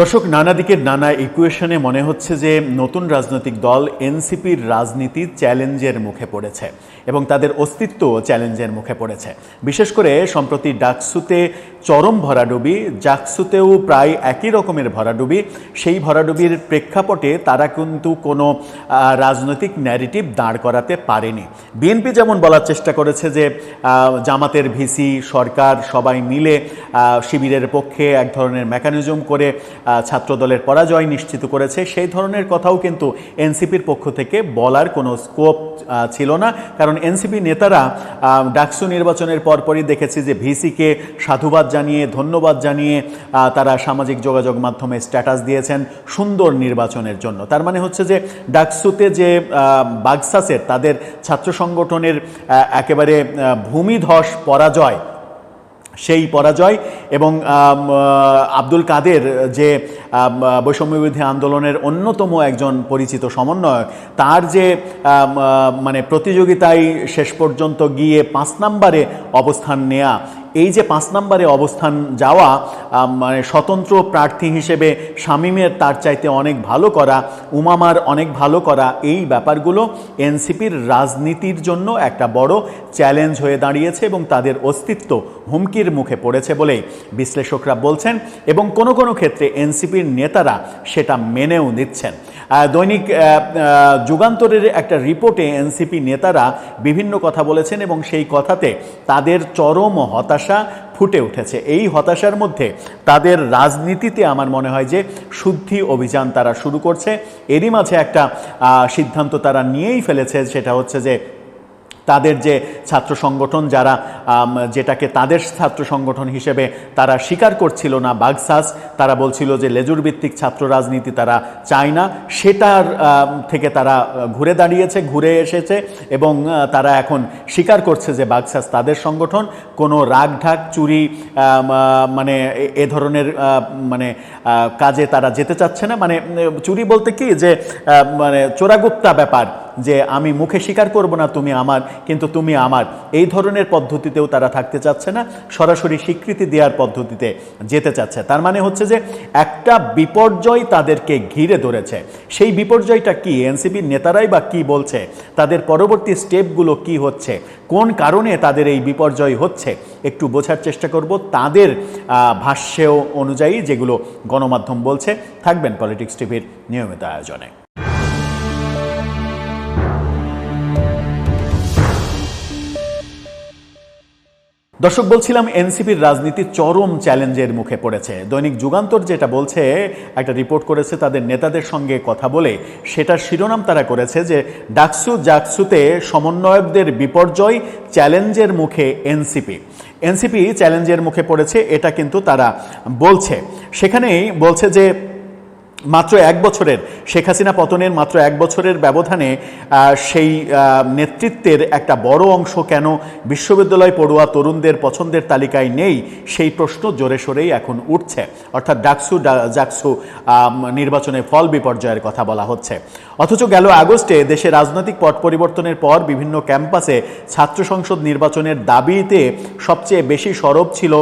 দর্শক, নানা দিকের নানা ইকুয়েশনে মনে হচ্ছে যে নতুন রাজনৈতিক দল এনসিপির রাজনীতি চ্যালেঞ্জের মুখে পড়েছে এবং তাদের অস্তিত্ব চ্যালেঞ্জের মুখে পড়েছে। বিশেষ করে সম্প্রতি ডাকসুতে চরম ভরাডুবি, জাকসুতেও প্রায় একই রকমের ভরাডুবি। সেই ভরাডুবির প্রেক্ষাপটে তারা কিন্তু কোনো রাজনৈতিক ন্যারেটিভ দাঁড় করাতে পারেনি। বিএনপি যেমন বলার চেষ্টা করেছে যে জামাতের ভিসি সরকার সবাই মিলে শিবিরের পক্ষে এক ধরনের মেকানিজম করে ছাত্রদলের পরাজয় নিশ্চিত করেছে, সেই ধরনের কথাও কিন্তু এনসিপির পক্ষ থেকে বলার কোনো স্কোপ ছিল না। কারণ এনসিপি নেতারা ডাকসু নির্বাচনের পরপরই দেখেছি যে ভিসিকে সাধুবাদ জানিয়ে, ধন্যবাদ জানিয়ে তারা সামাজিক যোগাযোগ মাধ্যমে স্ট্যাটাস দিয়েছেন সুন্দর নির্বাচনের জন্য। তার মানে হচ্ছে যে ডাকসুতে যে বাগসাসের তাদের ছাত্র সংগঠনের একেবারে ভূমিধস পরাজয়, সেই পরাজয় এবং আব্দুল কাদের যে বৈষম্যবিরোধী আন্দোলনের অন্যতম একজন পরিচিত সমন্বয়ক, তার যে মানে প্রতিযোগিতায় শেষ পর্যন্ত গিয়ে 5 নম্বরে অবস্থান নেয়া, এই যে 5 নম্বরে অবস্থান যাওয়া, মানে স্বতন্ত্র প্রার্থী হিসেবে শামীমের তার চাইতে অনেক ভালো করা, উমামার অনেক ভালো করা, এই ব্যাপারগুলো এনসিপির রাজনীতির জন্য একটা বড় চ্যালেঞ্জ হয়ে দাঁড়িয়েছে এবং তাদের অস্তিত্ব হুমকির মুখে পড়েছে বলেই বিশ্লেষকরা বলছেন এবং কোনো কোনো ক্ষেত্রে এনসিপির নেতারা সেটা মেনেও নিচ্ছেন। দৈনিক যুগান্তরের একটা রিপোর্টে এনসিপি নেতারা বিভিন্ন কথা বলেছেন এবং সেই কথাতে তাদের চরম হতাশা ফুটে উঠেছে। এই হতাশার মধ্যে তাদের রাজনীতিতে আমার মনে হয় যে শুদ্ধি অভিযান তারা শুরু করছে। এরই মাঝে একটা সিদ্ধান্ত তারা নিয়েই ফেলেছে, সেটা হচ্ছে যে তাদের যে ছাত্র সংগঠন, যারা যেটাকে তাদের ছাত্র সংগঠন হিসেবে তারা স্বীকার করছিল না বাগসাস, তারা বলছিল যে লেজুর ভিত্তিক ছাত্র রাজনীতি তারা চায় না, সেটার থেকে তারা ঘুরে এসেছে এবং তারা এখন স্বীকার করছে যে বাগসাস তাদের সংগঠন। কোনো রাগঢাক, চুরি, মানে এ ধরনের মানে কাজে তারা যেতে চাচ্ছে না। মানে চুরি বলতে কি, যে মানে চোরাগুপ্তা ব্যাপার, যে আমি মুখে স্বীকার করব না তুমি আমার, কিন্তু তুমি আমার, এই ধরনের পদ্ধতিতেও তারা থাকতে চাচ্ছে না, সরাসরি স্বীকৃতি দেওয়ার পদ্ধতিতে যেতে চাচ্ছে। তার মানে হচ্ছে যে একটা বিপর্যয় তাদেরকে ঘিরে ধরেছে। সেই বিপর্যয়টা কি, এনসিপির নেতারাই বা কি বলছে, তাদের পরবর্তী স্টেপগুলো কি হচ্ছে, কোন কারণে তাদের এই বিপর্যয় হচ্ছে, একটু বোঝার চেষ্টা করব তাদের ভাষ্য অনুযায়ী যেগুলো গণমাধ্যম বলছে। থাকবেন পলিটিক্স টিভির নিয়মিত আয়োজনে। দর্শক, বলছিলাম এনসিপির রাজনীতি চরম চ্যালেঞ্জের মুখে পড়েছে। দৈনিক যুগান্তর যেটা বলছে, একটা রিপোর্ট করেছে তাদের নেতাদের সঙ্গে কথা বলে, সেটার শিরোনাম তারা করেছে যে ডাকসু জাকসুতে সমন্বয়কদের বিপর্যয়, চ্যালেঞ্জের মুখে এনসিপি। এনসিপি চ্যালেঞ্জের মুখে পড়েছে, এটা কিন্তু তারা বলছে। সেখানেই বলছে যে মাত্র 1 বছরের, শেখ হাসিনা পতনের মাত্র 1 বছরের ব্যবধানে সেই নেতৃত্বের একটা বড় অংশ কেন বিশ্ববিদ্যালয় পড়ুয়া তরুণদের পছন্দের তালিকায় নেই, সেই প্রশ্ন জোরে সোরেই এখন উঠছে। অর্থাৎ ডাকসু জাকসু নির্বাচনে ফল বিপর্যয়ের কথা বলা হচ্ছে। অথচ গেল আগস্টে দেশে রাজনৈতিক পট পরিবর্তনের পর বিভিন্ন ক্যাম্পাসে ছাত্র সংসদ নির্বাচনের দাবিতে সবচেয়ে বেশি সরব ছিল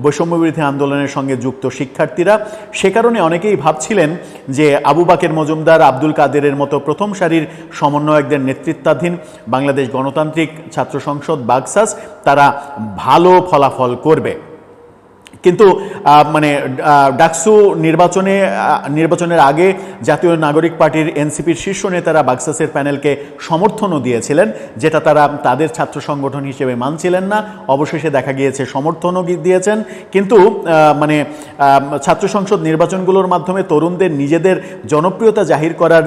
বৈষম্যবিরোধী আন্দোলনের সঙ্গে যুক্ত শিক্ষার্থীরা। সে কারণে অনেকেই ভাবছিলেন যে আবু বাকের মজুমদার, আব্দুল কাদেরের মতো প্রথম সারির সমন্বয়কদের নেতৃত্বাধীন বাংলাদেশ গণতান্ত্রিক ছাত্র সংসদ বাগসাস তারা ভালো ফলাফল করবে। কিন্তু মানে ডাকসু নির্বাচনের আগে জাতীয় নাগরিক পার্টির এনসিপির শীর্ষ নেতারা বাগসাসের প্যানেলকে সমর্থনও দিয়েছিলেন, যেটা তারা তাদের ছাত্র সংগঠন হিসেবে মানছিলেন না। অবশেষে দেখা গিয়েছে সমর্থনও দিয়েছেন। কিন্তু মানে ছাত্র সংসদ নির্বাচনগুলোর মাধ্যমে তরুণদের নিজেদের জনপ্রিয়তা জাহির করার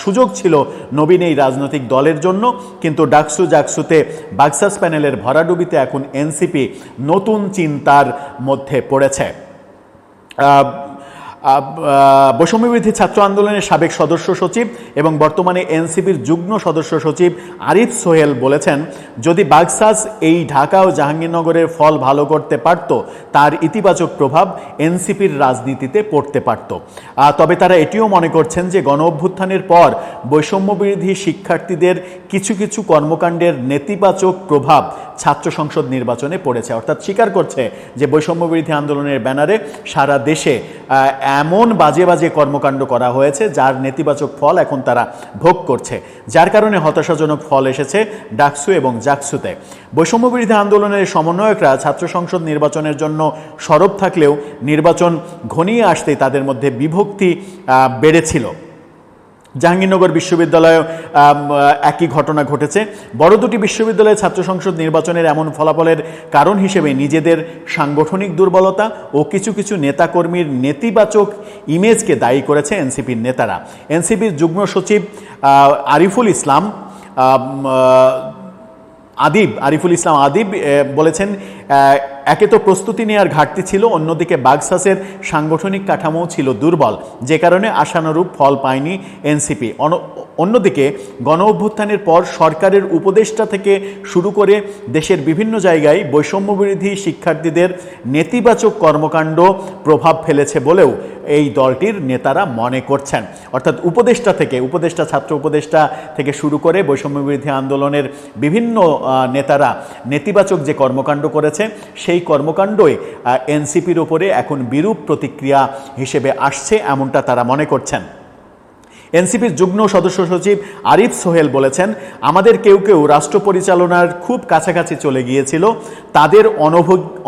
সুযোগ ছিল নবীন এই রাজনৈতিক দলের জন্য। কিন্তু ডাকসু জাকসুতে বাগসাস প্যানেলের ভরাডুবিতে এখন এনসিপি নতুন চিন্তার মধ্যে পড়েছে। বৈষম্যবিরোধী ছাত্র আন্দোলনের সাবেক সদস্য সচিব এবং বর্তমানে এনসিপির যুগ্ম সদস্য সচিব আরিফ সোহেল বলেছেন, যদি বাগসাস এই ঢাকা ও জাহাঙ্গীরনগরের ফল ভালো করতে পারত, তার ইতিবাচক প্রভাব এনসিপির রাজনীতিতে পড়তে পারত। তবে তারা এটিও মনে করছেন যে গণ অভ্যুত্থানের পর বৈষম্যবিরোধী শিক্ষার্থীদের কিছু কিছু কর্মকাণ্ডের নেতিবাচক প্রভাব ছাত্র সংসদ নির্বাচনে পড়েছে। অর্থাৎ স্বীকার করছে যে বৈষম্যবিরোধী আন্দোলনের ব্যানারে সারা দেশে এমন বাজে বাজে কর্মকাণ্ড করা হয়েছে যার নেতিবাচক ফল এখন তারা ভোগ করছে, যার কারণে হতাশাজনক ফল এসেছে ডাকসু এবং জাকসুতে। বৈষম্যবিরোধী আন্দোলনের সমন্বয়করা ছাত্র সংসদ নির্বাচনের জন্য সরব থাকলেও নির্বাচন ঘনিয়ে আসতেই তাদের মধ্যে বিভক্তি বেড়েছিল। জাহাঙ্গীরনগর বিশ্ববিদ্যালয়ে একই ঘটনা ঘটেছে। বড় দুটি বিশ্ববিদ্যালয়ের ছাত্র সংসদ নির্বাচনের এমন ফলাফলের কারণ হিসেবে নিজেদের সাংগঠনিক দুর্বলতা ও কিছু কিছু নেতাকর্মীর নেতিবাচক ইমেজকে দায়ী করেছে এনসিপির নেতারা। এনসিপির যুগ্ম সচিব আরিফুল ইসলাম আদিব বলেছেন, একে তো প্রস্তুতি নেওয়ার ঘাটতি ছিল, অন্যদিকে বাগসাসের সাংগঠনিক কাঠামো ছিল দুর্বল, যে কারণে আশানুরূপ ফল পায়নি এনসিপি। অন্যদিকে গণ অভ্যুত্থানের পর সরকারের উপদেষ্টা থেকে শুরু করে দেশের বিভিন্ন জায়গায় বৈষম্যবিরোধী শিক্ষার্থীদের নেতিবাচক কর্মকাণ্ড প্রভাব ফেলেছে বলেও এই দলটির নেতারা মনে করছেন। অর্থাৎ ছাত্র উপদেষ্টা থেকে শুরু করে বৈষম্যবিরোধী আন্দোলনের বিভিন্ন নেতারা নেতিবাচক যে কর্মকাণ্ড করেছে সেই কর্মকাণ্ডই এনসিপির উপরে এখন বিরূপ প্রতিক্রিয়া হিসেবে আসছে, এমনটা তারা মনে করছেন। এনসিপির যুগ্ম সদস্য সচিব আরিফ সোহেল বলেছেন, আমাদের কেউ কেউ রাষ্ট্র পরিচালনার খুব কাছাকাছি চলে গিয়েছিল, তাদের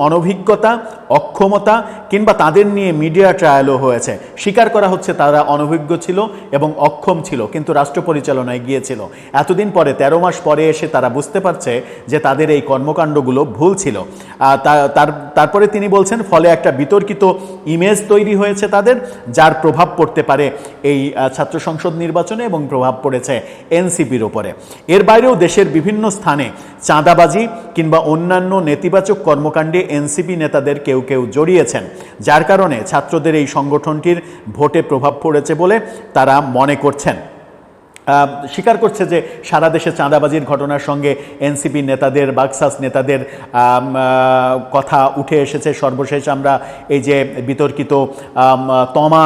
অনভিজ্ঞতা, অক্ষমতা কিংবা তাদের নিয়ে মিডিয়া ট্রায়ালও হয়েছে। স্বীকার করা হচ্ছে তারা অনভিজ্ঞ ছিল এবং অক্ষম ছিল, কিন্তু রাষ্ট্র পরিচালনায় গিয়েছিল। এতদিন পরে 13 মাস পরে এসে তারা বুঝতে পারছে যে তাদের এই কর্মকাণ্ডগুলো ভুল ছিল। তারপরে তিনি বলছেন, ফলে একটা বিতর্কিত ইমেজ তৈরি হয়েছে তাদের, যার প্রভাব পড়তে পারে এই ছাত্র সংসদ নির্বাচনে এবং প্রভাব পড়েছে এনসিপির ওপরে। এর বাইরেও দেশের বিভিন্ন স্থানে চাঁদাবাজি কিংবা অন্যান্য নেতিবাচক কর্মকাণ্ডে এনসিপি নেতাদের কেউ কেউ জড়িয়েছেন, যার কারণে ছাত্রদের এই সংগঠনটির ভোটে প্রভাব পড়েছে বলে তারা মনে করছেন। স্বীকার করছে যে সারা দেশে চাঁদাবাজির ঘটনার সঙ্গে এনসিপি নেতাদের, বাকসাস নেতাদের কথা উঠে এসেছে। সর্বশেষ আমরা এই যে বিতর্কিত তমা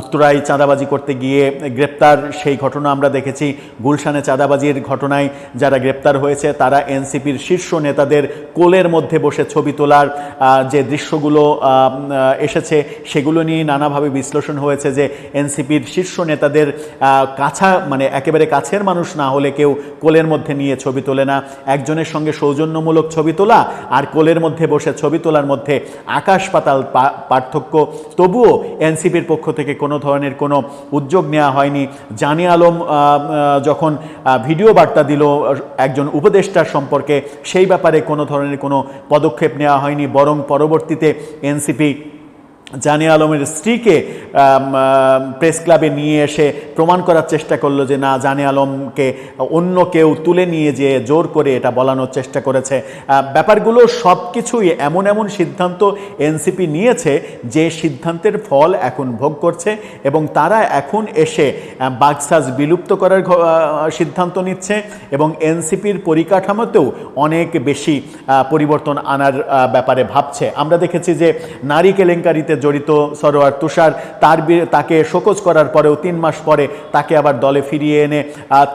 উত্তরায় চাঁদাবাজি করতে গিয়ে গ্রেপ্তার, সেই ঘটনা আমরা দেখেছি। গুলশানে চাঁদাবাজির ঘটনায় যারা গ্রেপ্তার হয়েছে তারা এনসিপির শীর্ষ নেতাদের কোলের মধ্যে বসে ছবি তোলার যে দৃশ্যগুলো এসেছে সেগুলো নিয়ে নানাভাবে বিশ্লেষণ হয়েছে যে এনসিপির শীর্ষ নেতাদের একেবারে কাছের মানুষ না হলে কেউ কোলের মধ্যে নিয়ে ছবি তোলে না। একজনের সঙ্গে সৌজন্যমূলক ছবি তোলা আর কোলের মধ্যে বসে ছবি তোলার মধ্যে আকাশ পাতাল পার্থক্য। তবুও এনসিপির পক্ষ থেকে কোনো ধরনের কোনো উদ্যোগ নেওয়া হয়নি। জানে আলম যখন ভিডিও বার্তা দিল একজন উপদেষ্টার সম্পর্কে, সেই ব্যাপারে কোনো ধরনের কোনো পদক্ষেপ নেওয়া হয়নি, বরং পরবর্তীতে এনসিপি জানে আলমের স্ত্রীকে প্রেস ক্লাবে নিয়ে এসে প্রমাণ করার চেষ্টা করলো যে না, জানে আলমকে অন্য কেউ তুলে নিয়ে যেয়ে জোর করে এটা বলানোর চেষ্টা করেছে। ব্যাপারগুলো সব কিছুই এমন সিদ্ধান্ত এনসিপি নিয়েছে যে সিদ্ধান্তের ফল এখন ভোগ করছে, এবং তারা এখন এসে বাকসাস বিলুপ্ত করার সিদ্ধান্ত নিচ্ছে এবং এনসিপির পরিকাঠামোতেও অনেক বেশি পরিবর্তন আনার ব্যাপারে ভাবছে। আমরা দেখেছি যে নারী কেলেঙ্কারিতে জড়িত সরোয়ার তুষার, তাকে শোকজ করার পরেও 3 মাস পরে তাকে আবার দলে ফিরিয়ে এনে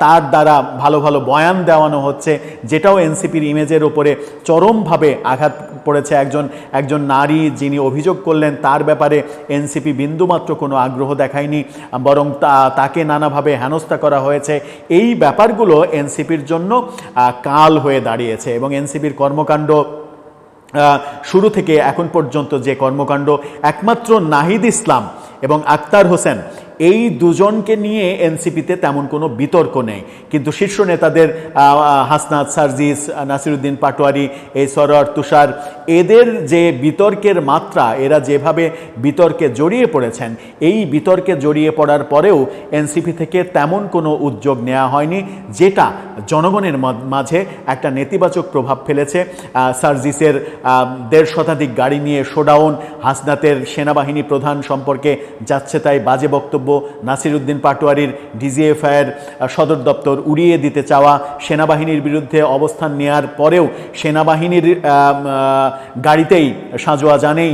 তার দ্বারা ভালো ভালো বয়ান দেওয়ানো হচ্ছে, যেটাও এনসিপির ইমেজের উপরে চরমভাবে আঘাত পড়েছে। একজন নারী যিনি অভিযোগ করলেন তার ব্যাপারে এনসিপি বিন্দুমাত্র কোনো আগ্রহ দেখায়নি, বরং তাকে নানাভাবে হেনস্থা করা হয়েছে। এই ব্যাপারগুলো এনসিপির জন্য কাল হয়ে দাঁড়িয়েছে এবং এনসিপির কর্মকাণ্ড শুরু থেকে এখন পর্যন্ত যে কর্মকাণ্ড, একমাত্র নাহিদ ইসলাম এবং আক্তার হোসেন এই দুজনকে নিয়ে এনসিপিতে তেমন কোনো বিতর্ক নেই, কিন্তু শীর্ষ নেতাদের হাসনাত, সার্জিস, নাসিরুদ্দিন পাটোয়ারি, এই সরোয়ার তুষার, এদের যে বিতর্কের মাত্রা, এরা যেভাবে বিতর্কে জড়িয়ে পড়েছেন, এই বিতর্কে জড়িয়ে পড়ার পরেও এনসিপি থেকে তেমন কোনো উদ্যোগ নেওয়া হয়নি যেটা জনগণের মাঝে একটা নেতিবাচক প্রভাব ফেলেছে। সার্জিসের 1.5 শতাধিক গাড়ি নিয়ে শোডাউন, হাসনাতের সেনাবাহিনী প্রধান সম্পর্কে যাচ্ছে তাই বাজে বক্তব্য, নাসিরুদ্দিন পাটোয়ারির ডিজিএফআইয়ের সদর দপ্তর উড়িয়ে দিতে চাওয়া, সেনাবাহিনীর বিরুদ্ধে অবস্থান নেয়ার পরেও সেনাবাহিনীর গাড়িতেই সাজোয়া জানেই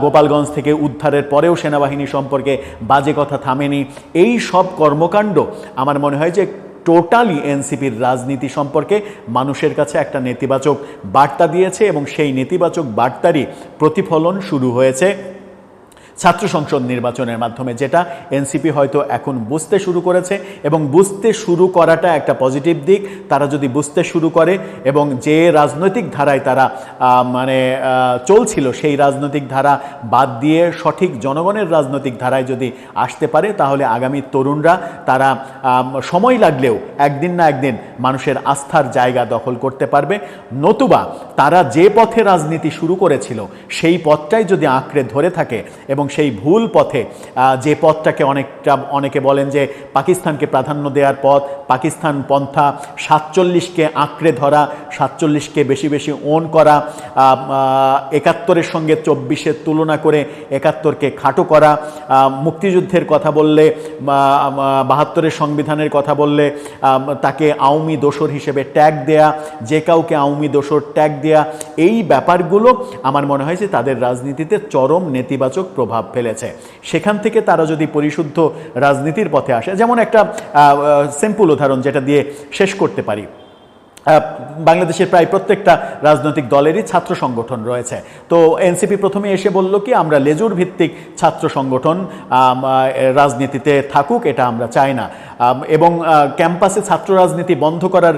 গোপালগঞ্জ থেকে উদ্ধারের পরেও সেনাবাহিনী সম্পর্কে বাজে কথা থামেনি। এই সব কর্মকাণ্ড আমার মনে হয় যে টোটালি এনসিপির রাজনীতি সম্পর্কে মানুষের কাছে একটা নেতিবাচক বার্তা দিয়েছে এবং সেই নেতিবাচক বার্তারই প্রতিফলন শুরু হয়েছে ছাত্র সংসদ নির্বাচনের মাধ্যমে, যেটা এনসিপি হয়তো এখন বুঝতে শুরু করেছে এবং বুঝতে শুরু করাটা একটা পজিটিভ দিক। তারা যদি বুঝতে শুরু করে এবং যে রাজনৈতিক ধারায় তারা চলছিল সেই রাজনৈতিক ধারা বাদ দিয়ে সঠিক জনগণের রাজনৈতিক ধারায় যদি আসতে পারে, তাহলে আগামী তরুণরা তারা সময় লাগলেও একদিন না একদিন মানুষের আস্থার জায়গা দখল করতে পারবে। নতুবা তারা যে পথে রাজনীতি শুরু করেছিল সেই পথটাই যদি আঁকড়ে ধরে থাকে এবং সেই ভুল পথে, যে পথটাকে অনেকে বলেন যে পাকিস্তানকে প্রাধান্য দেওয়ার পথ, পাকিস্তান পন্থা, 47কে আঁকড়ে ধরা, 47কে বেশি বেশি ওন করা, 71-এর সঙ্গে 24-এর তুলনা করে 71কে খাটো করা, মুক্তিযুদ্ধের কথা বললে, 72-এর সংবিধানের কথা বললে তাকে আওয়ামী দোসর হিসেবে ট্যাগ দেয়া, যে কাউকে আওয়ামী দোসর ট্যাগ দেয়া, এই ব্যাপারগুলো আমার মনে হয় যে তাদের রাজনীতিতে চরম নেতিবাচক প্রভাব ফেলেছে। সেখান থেকে তারা যদি পরিশুদ্ধ রাজনীতির পথে আসে, যেমন একটা সিম্পল উদাহরণ যেটা দিয়ে শেষ করতে পারি, বাংলাদেশের প্রায় প্রত্যেকটা রাজনৈতিক দলেরই ছাত্র সংগঠন রয়েছে। তো এনসিপি প্রথমে এসে বলল কি, আমরা লেজুর ভিত্তিক ছাত্র সংগঠন রাজনীতিতে থাকুক, এটা আমরা চাই না, এবং ক্যাম্পাসে ছাত্র রাজনীতি বন্ধ করার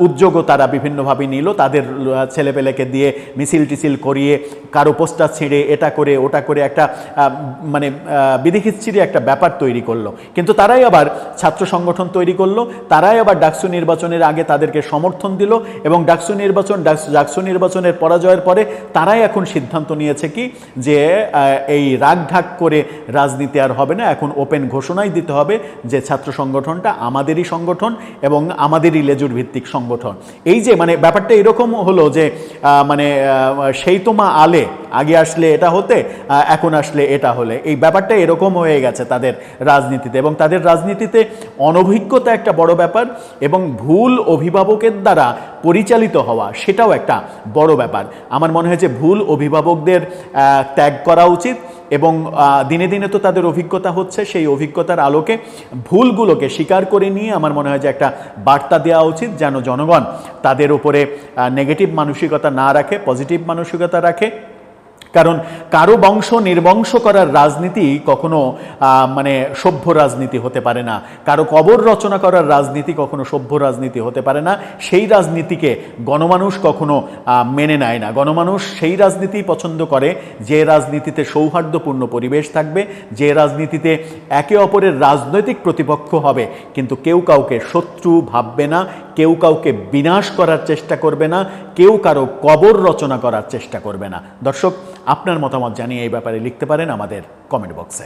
উদ্যোগও তারা বিভিন্নভাবে নিল। তাদের ছেলেপেলেকে দিয়ে মিছিল টিছিল করিয়ে, কারো পোস্টার ছিঁড়ে, এটা করে ওটা করে একটা বিধিখিচ্ছিরি একটা ব্যাপার তৈরি করলো। কিন্তু তারাই আবার ছাত্র সংগঠন তৈরি করলো, তারাই আবার ডাকসু নির্বাচনের আগে তাদেরকে সমর্থন দিল এবং ডাকসু নির্বাচনের পরাজয়ের পরে তারাই এখন সিদ্ধান্ত নিয়েছে কি, যে এই রাগঢাক করে রাজনীতি আর হবে না, এখন ওপেন ঘোষণাই দিতে হবে যে ছাত্র সংগঠনটা আমাদেরই সংগঠন এবং আমাদেরই লেজুর ভিত্তিক সংগঠন। এই যে ব্যাপারটা এরকম হলো যে সেই তোমা আলে, আগে আসলে এটা হতে, এখন আসলে এটা হলে, এই ব্যাপারটা এরকম হয়ে গেছে তাদের রাজনীতিতে। এবং তাদের রাজনীতিতে অনভিজ্ঞতা একটা বড় ব্যাপার এবং ভুল অভিভাবকের দ্বারা পরিচালিত হওয়া, সেটাও একটা বড় ব্যাপার। আমার মনে হয় যে ভুল অভিভাবকদের ত্যাগ করা উচিত এবং দিনে দিনে তো তাদের অভিজ্ঞতা হচ্ছে, সেই অভিজ্ঞতার আলোকে ভুলগুলোকে স্বীকার করে নিয়ে আমার মনে হয় যে একটা বার্তা দেওয়া উচিত, যেন জনগণ তাদের উপরে নেগেটিভ মানসিকতা না রাখে, পজিটিভ মানসিকতা রাখে। কারণ কারো বংশ নির্বংশ করার রাজনীতি কখনো সভ্য রাজনীতি হতে পারে না, কারো কবর রচনা করার রাজনীতি কখনো সভ্য রাজনীতি হতে পারে না। সেই রাজনীতিকে গণমানুষ কখনো মেনে নেয় না। গণমানুষ সেই রাজনীতি পছন্দ করে যে রাজনীতিতে সৌহার্দ্যপূর্ণ পরিবেশ থাকবে, যে রাজনীতিতে একে অপরের রাজনৈতিক প্রতিপক্ষ হবে কিন্তু কেউ কাউকে শত্রু ভাববে না, কেউ কাউকে বিনাশ করার চেষ্টা করবে না, কেউ কারো কবর রচনা করার চেষ্টা করবে না। দর্শক, আপনার মতামত জানিয়ে এই ব্যাপারে লিখতে পারেন আমাদের কমেন্ট বক্সে।